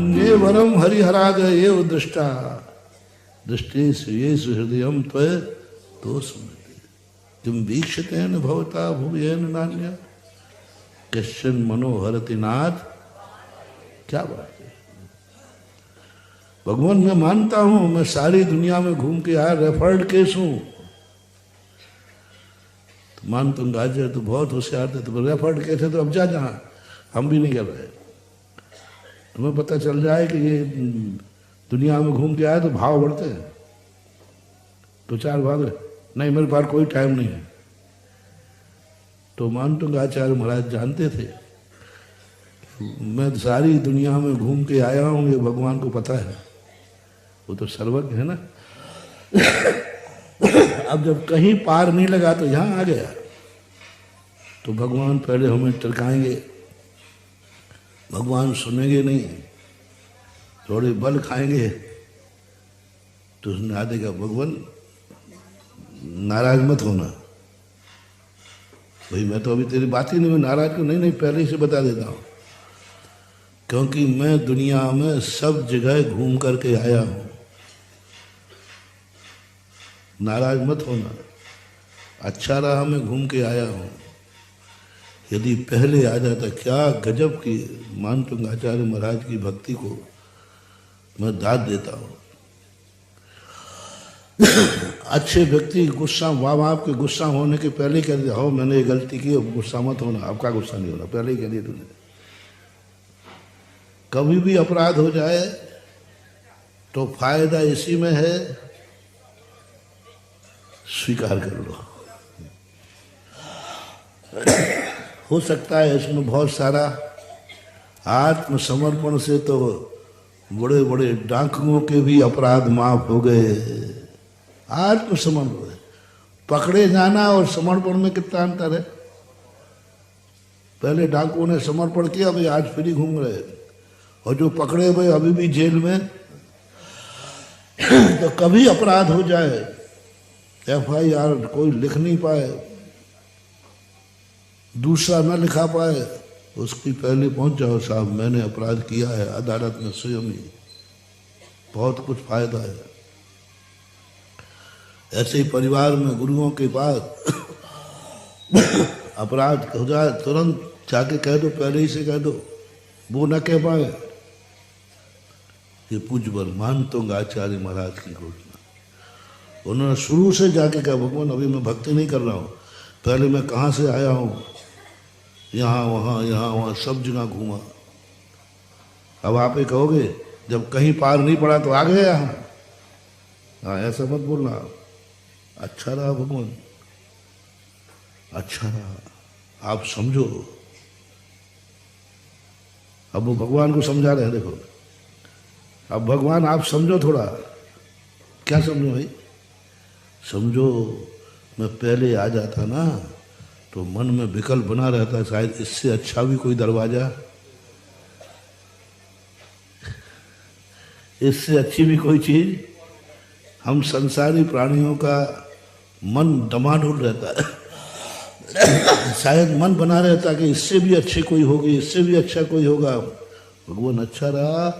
अन्ये वरम हरिहराग एव दृष्टा दृष्टेषु येषु हृदयम त्वय तोषमते किम वीक्षतेन भवता भुवयेन नान्या कश्चन मनोहरति नाथ। क्या बात है भगवान, मैं मानता हूं मैं सारी दुनिया में घूम के आया, रेफर्ड केस हूं। तो मान तुम गाजर तो बहुत होशियार थे, तो रेफर्ड केस है तो अब जा जहां, हम भी नहीं कर रहे। तुम्हें पता चल जाए कि ये दुनिया में घूम के आया तो भाव बढ़ते हैं, तो चार भाग नहीं, मेरे पास कोई टाइम नहीं है। तो मानतुंग आचार्य महाराज जानते थे मैं सारी दुनिया में घूम के आया हूं, ये भगवान को पता है, वो तो सर्वज्ञ है ना। अब जब कहीं पार नहीं लगा तो यहां आ गया, तो भगवान पहले हमें टरकाएंगे, भगवान सुनेंगे नहीं, थोड़े बल खाएंगे तो उसने आ देगा भगवान नाराज मत होना। भाई मैं तो अभी तेरी बात ही नहीं, मैं नाराज क्यों? नहीं, पहले से बता देता हूं, क्योंकि मैं दुनिया में सब जगह घूम करके आया हूं, नाराज मत होना। अच्छा रहा मैं घूम के आया हूं, यदि पहले आ जाता क्या गजब की मानतुंग आचार्य महाराज की भक्ति को मैं दाद देता हूं। अच्छे व्यक्ति गुस्सा माँ बाप के गुस्सा होने के पहले ही कह दिया हो मैंने ये गलती की, गुस्सा मत होना, आपका गुस्सा नहीं होना, पहले ही कह दिया तुमने। कभी भी अपराध हो जाए तो फायदा इसी में है, स्वीकार कर लो। हो सकता है इसमें बहुत सारा आत्मसमर्पण से तो बड़े बड़े डाकुओं के भी अपराध माफ हो गए। आत्मसमर्पण, पकड़े जाना और समर्पण में कितना अंतर है। पहले डाकुओं ने समर्पण किया, भाई आज फ्री घूम रहे, और जो पकड़े हुए अभी भी जेल में। तो कभी अपराध हो जाए, FIR कोई लिख नहीं पाए, दूसरा न लिखा पाए, उसकी पहले पहुंच जाओ, साहब मैंने अपराध किया है, अदालत में स्वयं ही, बहुत कुछ फायदा है। ऐसे ही परिवार में गुरुओं के पास अपराध हो जाए, तुरंत जाके कह दो, पहले ही से कह दो, वो न कह पाए। ये पूज्यवर मानतुंग आचार्य महाराज की घोषणा, उन्होंने शुरू से जाके कहा भगवान अभी मैं भक्ति नहीं कर रहा हूँ, पहले मैं कहाँ से आया हूँ, यहाँ वहाँ सब जगह घूमा। अब आप ये कहोगे जब कहीं पार नहीं पड़ा तो आ गए यहाँ, हाँ ऐसा मत बोलना। अच्छा रहा भगवान, अच्छा रहा, आप समझो। अब वो भगवान को समझा रहे हैं, देखो अब भगवान आप समझो थोड़ा। क्या समझो भाई? समझो मैं पहले आ जाता ना तो मन में विकल्प बना रहता, शायद इससे अच्छा भी कोई दरवाजा, इससे अच्छी भी कोई चीज। हम संसारी प्राणियों का मन डमाडोल रहता है, शायद मन बना रहता कि इससे भी अच्छी कोई होगी, इससे भी अच्छा कोई होगा। भगवान अच्छा रहा,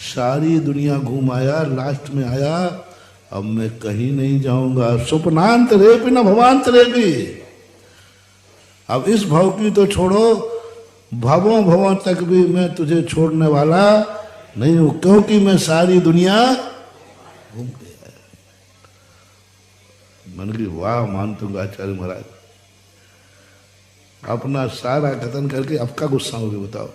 सारी दुनिया घूम आया, लास्ट में आया, अब मैं कहीं नहीं जाऊंगा। स्वप्नांत रेपि न भवांत रेपि, अब इस भव की तो छोड़ो, भवों भवों तक भी मैं तुझे छोड़ने वाला नहीं हूं, क्योंकि मैं सारी दुनिया घूम के आया। मन की वाह मानतुंग आचार्य महाराज, अपना सारा कथन करके अब का गुस्सा हो गया बताओ।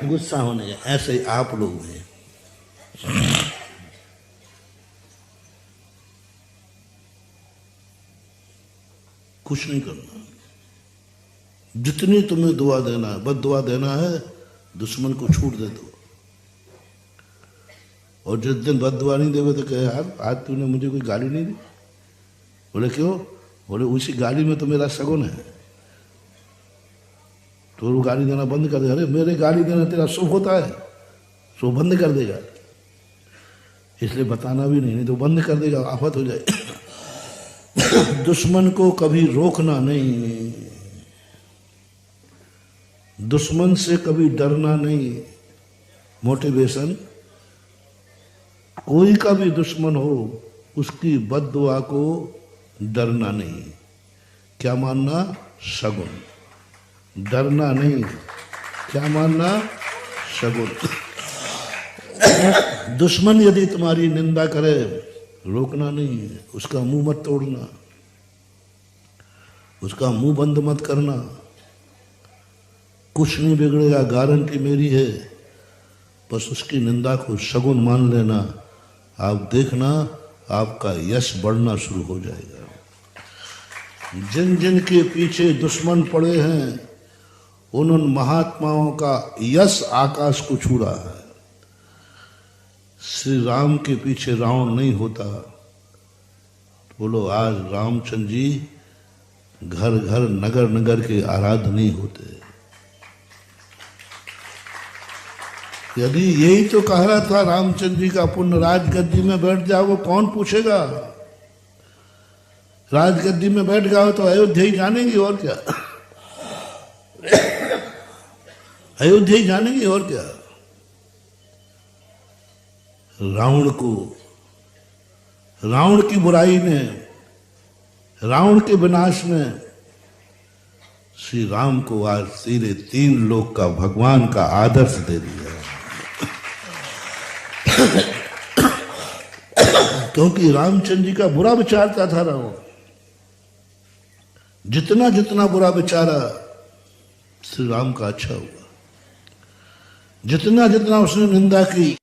गुस्सा होने का ऐसे ही आप लोग हैं। कुछ नहीं करना, जितनी तुम्हें दुआ देना है, बस दुआ देना है, दुश्मन को छूट दे दो। और जिस दिन बद दुआ नहीं देवे तो कहे यार आज तूने मुझे कोई गाली नहीं दी। बोले क्यों? बोले उसी गाली में तो मेरा सगुन है, तो वो गाली देना बंद कर दे। अरे मेरे गाली देना तेरा शुभ होता है, सो बंद कर देगा, इसलिए बताना भी नहीं तो बंद कर देगा, आफत हो जाए। दुश्मन को कभी रोकना नहीं, दुश्मन से कभी डरना नहीं। मोटिवेशन, कोई का भी दुश्मन हो उसकी बद्दुआ को डरना नहीं। क्या मानना? शगुन। डरना नहीं, क्या मानना? शगुन। दुश्मन यदि तुम्हारी निंदा करे, रोकना नहीं, उसका मुंह मत तोड़ना, उसका मुंह बंद मत करना। कुछ नहीं बिगड़ेगा, गारंटी मेरी है। बस उसकी निंदा को शगुन मान लेना, आप देखना आपका यश बढ़ना शुरू हो जाएगा। जिन जिन के पीछे दुश्मन पड़े हैं उन महात्माओं का यश आकाश को छू रहा है। श्री राम के पीछे रावण नहीं होता। बोलो, आज रामचंद्र जी घर घर नगर नगर के आराधनीय होते। यदि यही तो कह रहा था रामचंद्र जी का पुण्य राजगद्दी में बैठ जाओ, कौन पूछेगा? राजगद्दी में बैठ जाओ तो अयोध्या ही जानेंगे, और क्या? अयोध्या ही जानेंगे, और क्या? रावण की बुराई ने, रावण के विनाश ने श्री राम को आज सीधे 3 लोक का भगवान का आदर्श दे दिया। क्योंकि रामचंद्र जी का बुरा विचारता था रावण। जितना जितना बुरा विचारा श्री राम का अच्छा हुआ। जितना जितना उसने निंदा की